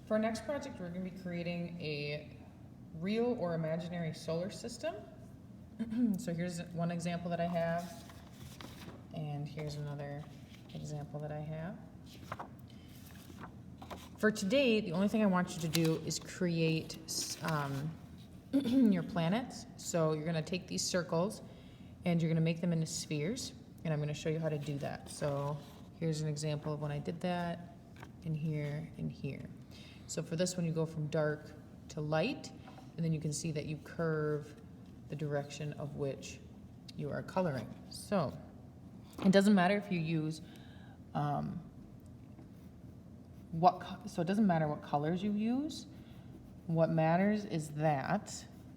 For our next project, we're going to be creating a real or imaginary solar system. So here's one example that I have, and here's another example that I have. For today, the only thing I want you to do is create your planets. So you're going to take these circles and you're going to make them into spheres, and I'm going to show you how to do that. So here's an example of when I did that, and here and here. So for this one, you go from dark to light, and then you can see that you curve the direction of which you are coloring. So it doesn't matter if you use so it doesn't matter what colors you use. What matters is that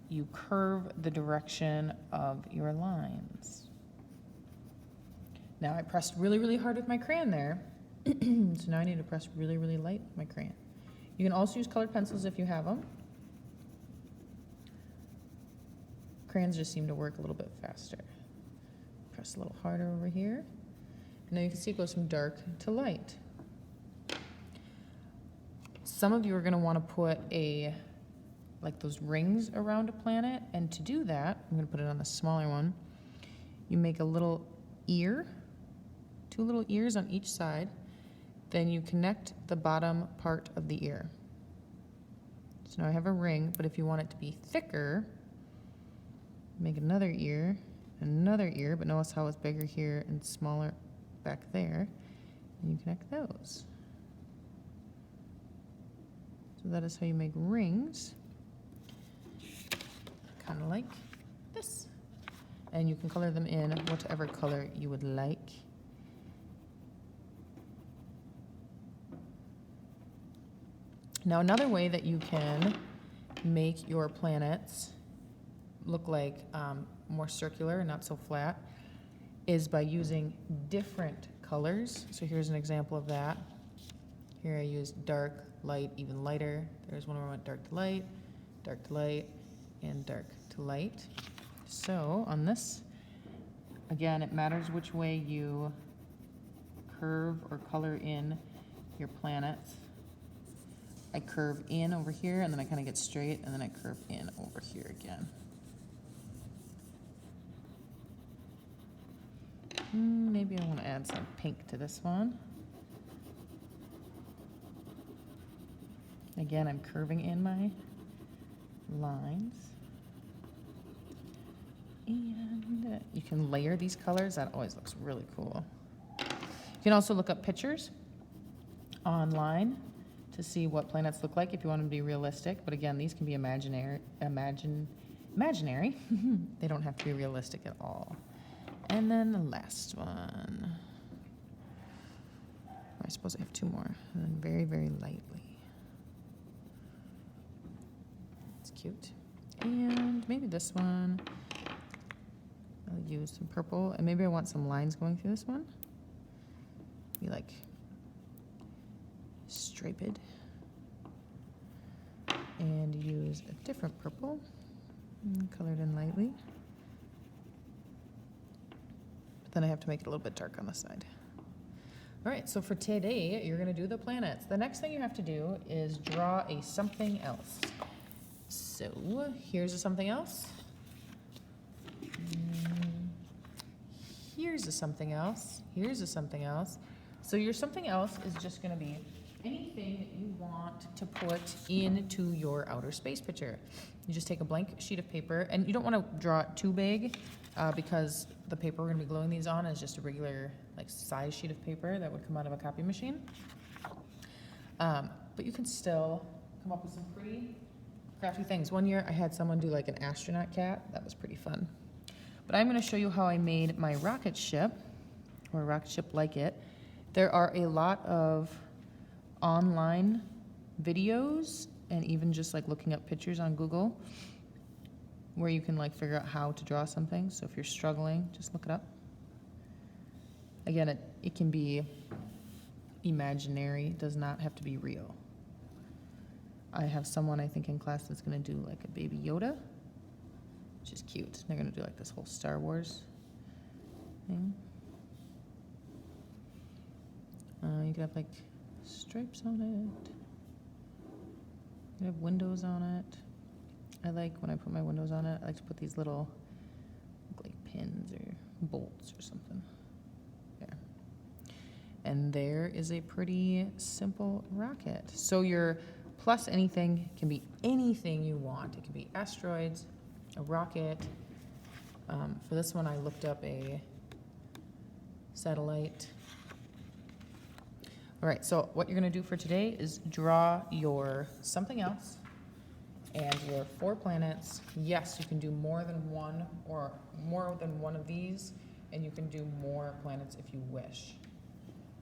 you curve the direction of your lines. Now I pressed really, really hard with my crayon there. So now I need to press really, really light with my crayon. You can also use colored pencils if you have them. Crayons just seem to work a little bit faster. Press a little harder over here. Now you can see it goes from dark to light. Some of you are going to want to put like those rings around a planet, and to do that, I'm going to put it on the smaller one. You make a little ear, 2 little ears on each side. Then you connect the bottom part of the ear. So now I have a ring, but if you want it to be thicker, make another ear, but notice how it's bigger here and smaller back there, and you connect those. So that is how you make rings, kind of like this. And you can color them in whatever color you would like. Now another way that you can make your planets look like more circular and not so flat is by using different colors. So here's an example of that. Here I used dark, light, even lighter. There's one where I went dark to light, and dark to light. So on this, again, it matters which way you curve or color in your planets. I curve in over here, and then I kind of get straight, and then I curve in over here again. Maybe I want to add some pink to this one. Again, I'm curving in my lines. And you can layer these colors. That always looks really cool. You can also look up pictures online to see what planets look like if you want them to be realistic. But again, these can be imaginary. They don't have to be realistic at all. And then the last one. I suppose I have 2 more. And then very, very lightly. It's cute. And maybe this one. I'll use some purple. And maybe I want some lines going through this one. Be like striped. And use a different purple, colored in lightly. But then I have to make it a little bit dark on the side. All right, so for today, you're gonna do the planets. The next thing you have to do is draw a something else. So here's a something else. Here's a something else. Here's a something else. So your something else is just gonna be anything that you want to put into your outer space picture. You just take a blank sheet of paper, and you don't want to draw it too big because the paper we're going to be gluing these on is just a regular like size sheet of paper that would come out of a copy machine. But you can still come up with some pretty crafty things. One year I had someone do like an astronaut cat. That was pretty fun. But I'm going to show you how I made my rocket ship, or a rocket ship like it. There are a lot of online videos and even just like looking up pictures on Google where you can like figure out how to draw something. So if you're struggling, just look it up. Again, it can be imaginary. It does not have to be real. I have someone I think in class that's going to do like a baby Yoda, which is cute. They're going to do like this whole Star Wars thing. You could have like stripes on it. I have windows on it. I like, when I put my windows on it, I like to put these little, like pins or bolts or something. There. And there is a pretty simple rocket. So your plus anything can be anything you want. It can be asteroids, a rocket. For this one, I looked up a satellite. All right, so what you're going to do for today is draw your something else and your 4 planets. Yes, you can do more than one or more than one of these, and you can do more planets if you wish.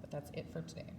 But that's it for today.